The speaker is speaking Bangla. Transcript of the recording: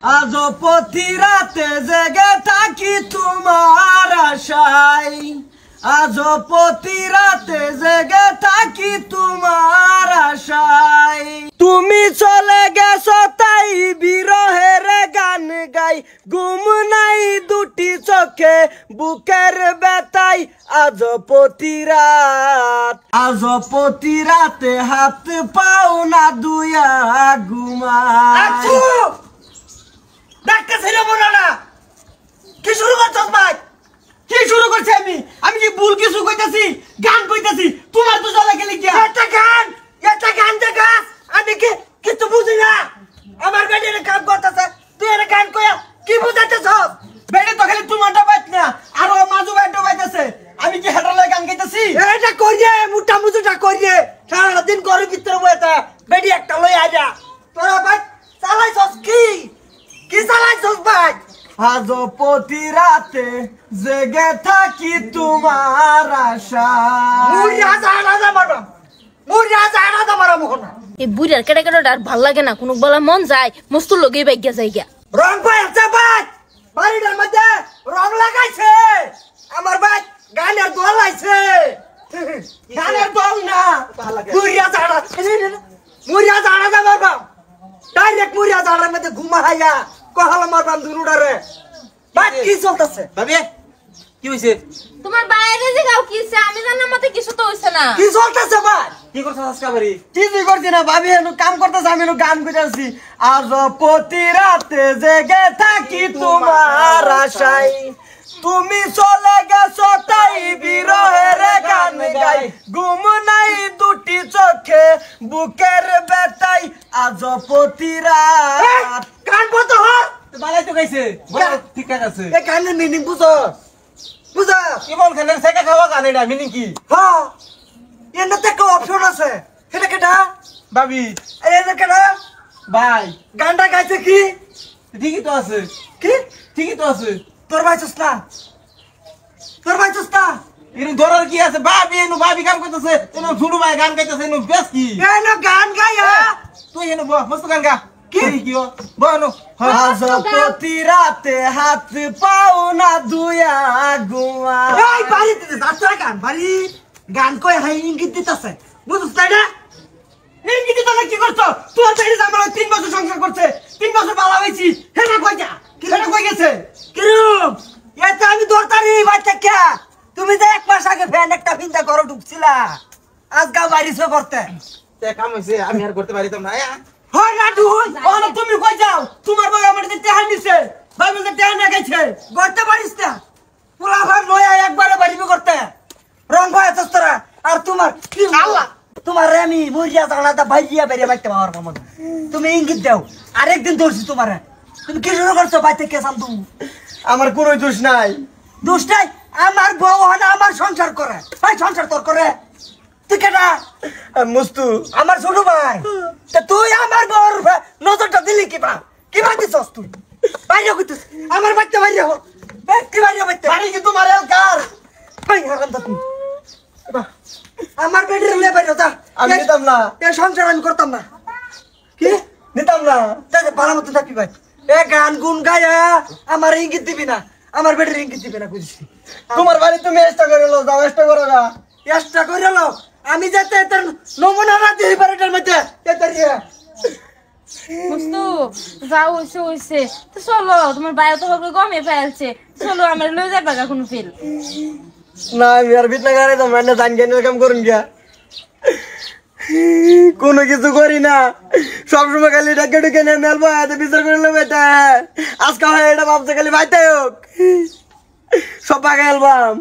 আজ প্রতি রাতে জেগে থাকি তোমার আশায়, আজ প্রতি রাতে জেগে থাকি তোমার আশায়। তুমি চলে গেছো তাই বিরহের গান গাই, ঘুম নাই দুটি চোখে বুকের ব্যথায়। আজ প্রতি রাত, আজ প্রতি রাতে হাত পাও না দুয়া ঘুমায়। ডাক্তার ছেলে বলো না, কি শুরু করছস ভাই? কি শুরু করছি আমি? আমি কি ভুল কিছু কইতাছি? গান কইতাছি, তোমার তো চলে গেলি কি? একটা গান দেখাস, আমি কি কিছু বুঝি না? আমার বেডে কাম করতেছে, তুই এর গান কইয়া কি বুঝাইতেছস? বেডে তো খালি তোমারটা বাইত না, আর ও মাজু বাইটো বাইতেছে। আমি কি হেডালে গান গাইতাছি? এটা কইরে মুটা মুজুটা কইরে সারা দিন ঘরের ভিতরে বইতা বেডি একটা লই আইরা তোরা ভাই চালাইছস কি? কি চালাইছস ভাই? আজ প্রতি রাতে জেগে থাকি তোমার আশায়। মুড়িয়া জানা মারবা, মুড়িয়া জানা মারা মোহন। এই বুড়ার কেটে কেটে আর ভাল লাগে না, কোন বলা মন যায় মস্ত লগে বাইগা যাইগা। রং পাইছে ভাই, বাড়িটার মধ্যে রং লাগাইছে আমার ভাই, গানের দল আইছে। গানের দল না, মুড়িয়া জানা মারবা, ডাইরেক্ট মুড়িয়া জানার মধ্যে ঘুমা হাইয়া কহালা মারবাম দুনুডারে। ভাই কি চলতেছে? ভাবি কি হইছে? তোমার বাইরে যে গাও কিছে, আমি জানার মতে কিছু তো হইছে না। কি চলতেছে ভাই? কি করছস আজকে বাড়ি? কি করছি না ভাবি, এনু কাম করতেছ, আমি এনু গান কইতাছি। আজ প্রতি রাতে জেগে থাকি তোমার আশায়, তুমি চলে গেছো তাই বিরহের গান গাই, ঘুম নাই দুটি চোখে বুকের ব্যথায়। আজ প্রতি রাত গান কত হয় বালাই তো গাইছে, ঠিক আছে। এই গানের মিনিং বুঝো? বুঝা কি বল? গানের সেকা খাওয়া গান, এটা মিনিং কি? হ্যাঁ, এন্ড তে একটা অপশন আছে, সেটা কেটা ভাবি? এই যে কেটা ভাই গানটা গাইছে কি? ঠিকই তো আছে। কি ঠিকই তো আছে? তোর ভাই চস্তা, তোর ভাই চস্তা এর ধরার কি আছে? ভাবি এনু ভাবি গান কইতেছে, এনু ছোট ভাই গান গাইতেছে, এনু বেশ কি? এনু গান গায়া তুই এনু মস্ত গান গা। কি কি বনো? আজ প্রতি রাতে হাত পাও না দুয়া ঘুমা। এই বাড়িতে যাচ্ছে গান, বাড়ি গান কই হাই ইঙ্গিত দিতেছে, বুঝছ না? ইঙ্গিত দিতে কি করছো? তোর চাইরে আমার 3 বছর সংসার করছে, 3 বছর বালা হইছি, হেনা কই যা? কি হেনা কই গেছে? কিরম এটা আমি দরতারি বাচ্চা কে? তুমি যে 1 মাস আগে ফ্যান একটা ফিন্দা করো ঢুকছিলা, আজ গা বাইরেছে করতে তে কাম হইছে, আমি আর করতে পারিতাম না। হয় না তুই ওনা তুমি কই যাও? তোমার বউ আমার দিতে হান দিছে, ভাই বলতে টেহা না গাইছে, করতে পারিস না? পোলা ভাই লয়া একবারে বাড়িবে করতে রং ভাই তোরা। আর তোমার কি আল্লাহ, তোমার আমি মরিয়া জানাটা ভাইয়া বেরিয়ে বাইতে পাওয়ার মত তুমি ইঙ্গিত দাও। আরেকদিন ধরছি তোমারে, তুমি কি শুরু করছো? বাইতে কে সাম তুমি? আমার কোনো দোষ নাই। দোষ নাই? আমার বউ হনা আমার সংসার করে, ভাই সংসার তোর করে। তুই কেনা মুস্তু আমার ছোট ভাই, তা তুই আমার বউর নজরটা দিলি কিবা? কিবা দিছস তুই? বাইরে কইছিস আমার বাচ্চা বাইরে হো, কি বাইরে বাচ্চা বাড়ি কি তোমার এলকার? ভাই হারাম তা তুই আমার বেডের লে বাইরে যা। আমি নিতাম না, এ সংসার আমি করতাম না। কি নিতাম না? তাই ভালো মতো থাকি ভাই, এ গান গুন গায়া আমার ইঙ্গিত দিবি না, আমার বেডের ইঙ্গিত দিবি না, বুঝছিস? তোমার বাড়ি তুমি এক্সট্রা করে লো, যাও এক্সট্রা করো না, এক্সট্রা করে লো। আমি যাতে এত নমুনা না দিই বাড়িটার মধ্যে এতরিয়া মস্তু যাও হইছে হইছে, তো চলো, তোমার বাইরে তো হবে গমে ফেলছে, চলো আমার লই যাবা গা কোন ফিল না। আমি আর বিটনা গারে তো মানে জান জ্ঞানের কাম করুন গিয়া, কোনো কিছু করি না, সবসময় খালি ডাকে ডুকে নিয়ে মেলবো এতে বিচার করে নেবো। এটা আজকে হয় এটা ভাবছে খালি ভাইতে হোক, সব পাকা অ্যালবাম।